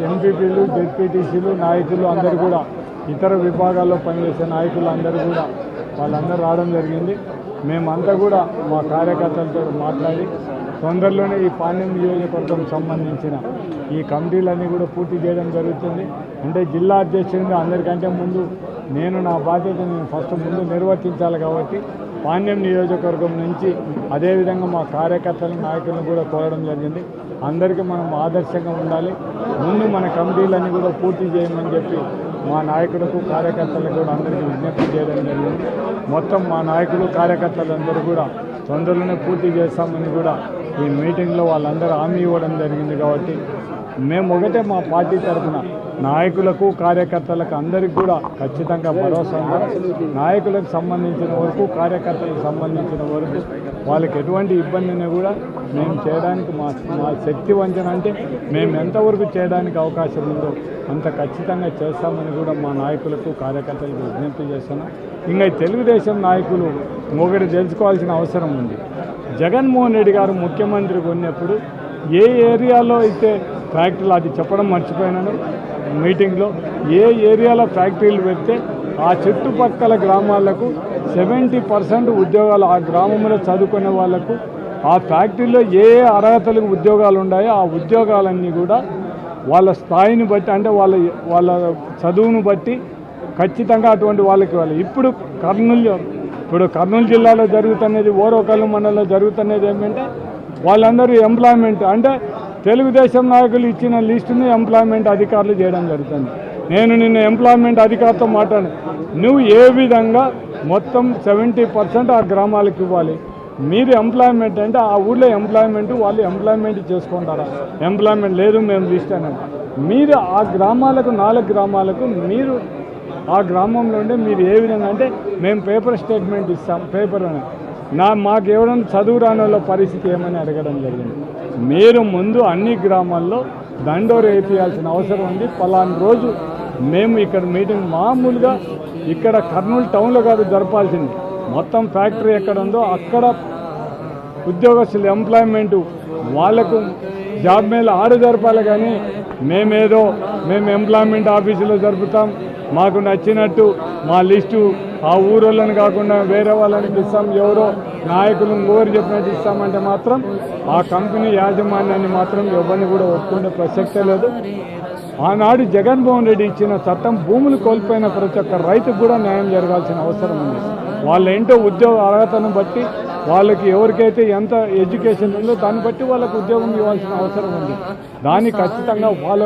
ఎంపీపీలు జెడ్పీటీసీలు నాయకులు అందరూ కూడా ఇతర విభాగాల్లో పనిచేసే నాయకులు అందరూ కూడా వాళ్ళందరూ రావడం జరిగింది. మేమంతా కూడా మా కార్యకర్తలతో మాట్లాడి తొందరలోనే ఈ పాణ్యం నియోజకవర్గం సంబంధించిన ఈ కమిటీలన్నీ కూడా పూర్తి చేయడం జరుగుతుంది. అంటే జిల్లా అధ్యక్షుడిగా అందరికంటే ముందు నేను నా బాధ్యతను ఫస్ట్ ముందు నిర్వర్తించాలి కాబట్టి పాణ్యం నియోజకవర్గం నుంచి అదేవిధంగా మా కార్యకర్తల నాయకులను కూడా కోరడం జరిగింది. అందరికీ మనం ఆదర్శంగా ఉండాలి, ముందు మన కమిటీలన్నీ కూడా పూర్తి చేయమని చెప్పి మా నాయకులకు కార్యకర్తలకు కూడా అందరికీ విజ్ఞప్తి చేయడం జరిగింది. మొత్తం మా నాయకులు కార్యకర్తలందరూ కూడా తొందరలోనే పూర్తి చేస్తామని కూడా ఈ మీటింగ్లో వాళ్ళందరూ హామీ ఇవ్వడం జరిగింది. కాబట్టి మేము ఒకటే మా పార్టీ తరఫున నాయకులకు కార్యకర్తలకు అందరికీ కూడా ఖచ్చితంగా భరోసా ఉండాలి. నాయకులకు సంబంధించిన వరకు కార్యకర్తలకు సంబంధించిన వరకు వాళ్ళకి ఎటువంటి ఇబ్బందిని కూడా మేము చేయడానికి మా శక్తి వంచన అంటే మేము ఎంతవరకు చేయడానికి అవకాశం ఉందో అంత ఖచ్చితంగా చేస్తామని కూడా మా నాయకులకు కార్యకర్తలకు విజ్ఞప్తి చేస్తున్నాం. ఇంకా తెలుగుదేశం నాయకులు ఒకటి తెలుసుకోవాల్సిన అవసరం ఉంది. జగన్మోహన్ రెడ్డి గారు ముఖ్యమంత్రి ఉన్నప్పుడు ఏ ఏరియాలో అయితే ఫ్యాక్టరీలు, అది చెప్పడం మర్చిపోయినాను మీటింగ్లో, ఏ ఏరియాలో ఫ్యాక్టరీలు పెడితే ఆ చుట్టుపక్కల గ్రామాలకు 70% ఉద్యోగాలు, ఆ గ్రామంలో చదువుకునే వాళ్లకు ఆ ఫ్యాక్టరీలో ఏ అర్హతలకు ఉద్యోగాలు ఉన్నాయో ఆ ఉద్యోగాలన్నీ కూడా వాళ్ళ స్థాయిని బట్టి, అంటే వాళ్ళ చదువును బట్టి ఖచ్చితంగా అటువంటి వాళ్ళకి ఇప్పుడు కర్నూలు జిల్లాలో జరుగుతున్నది, ఓరోకల్లు మండలంలో జరుగుతున్నది ఏమంటే వాళ్ళందరూ ఎంప్లాయ్మెంట్, అంటే తెలుగుదేశం నాయకులు ఇచ్చిన లిస్టుని ఎంప్లాయ్మెంట్ అధికారులు చేయడం జరుగుతుంది. నేను నిన్న ఎంప్లాయ్మెంట్ అధికారితో మాట్లాడాను. నువ్వు ఏ విధంగా మొత్తం 70% ఆ గ్రామాలకు ఇవ్వాలి, మీరు ఎంప్లాయ్మెంట్ అంటే ఆ ఊళ్ళో ఎంప్లాయ్మెంట్ వాళ్ళు ఎంప్లాయ్మెంట్ చేసుకుంటారా? ఎంప్లాయ్మెంట్ లేదు మేము లిస్ట్ అనేది, మీరు ఆ గ్రామాలకు 4 గ్రామాలకు మీరు ఆ గ్రామంలో ఉండే మీరు ఏ విధంగా అంటే మేము పేపర్ స్టేట్మెంట్ ఇస్తాం, పేపర్ అని మాకు ఎవరైనా చదువు రాని వాళ్ళ పరిస్థితి ఏమని అడగడం జరిగింది. మీరు ముందు అన్ని గ్రామాల్లో దండోరు వేయాల్సిన అవసరం ఉంది. పలానా రోజు మేము ఇక్కడ మీటింగ్ మామూలుగా ఇక్కడ కర్నూలు టౌన్లో కాదు జరపాల్సింది, మొత్తం ఫ్యాక్టరీ ఎక్కడ ఉందో అక్కడ ఉద్యోగస్తులు ఎంప్లాయ్మెంటు వాళ్లకు జాబ్ మేళ ఆడు జరపాలి. కానీ మేము ఎంప్లాయ్మెంట్ ఆఫీసులో జరుపుతాం, మాకు నచ్చినట్టు మా లిస్టు ఆ ఊరోళ్ళని కాకుండా వేరే వాళ్ళని ఇస్తాం, ఎవరో నాయకులు ఎవరు చెప్పినట్టు ఇస్తామంటే మాత్రం ఆ కంపెనీ యాజమాన్యాన్ని మాత్రం ఎవరిని కూడా ఒప్పుకునే ప్రసక్తే లేదు. ఆనాడు జగన్మోహన్ రెడ్డి ఇచ్చిన చట్టం భూములు కోల్పోయిన ప్రతి ఒక్క రైతుకు కూడా న్యాయం జరగాల్సిన అవసరం ఉంది. వాళ్ళ ఏంటో ఉద్యోగ అర్హతను బట్టి వాళ్ళకి ఎవరికైతే ఎంత ఎడ్యుకేషన్ ఉందో దాన్ని బట్టి వాళ్ళకు ఉద్యోగం ఇవ్వాల్సిన అవసరం ఉంది. దాన్ని ఖచ్చితంగా ఫాలో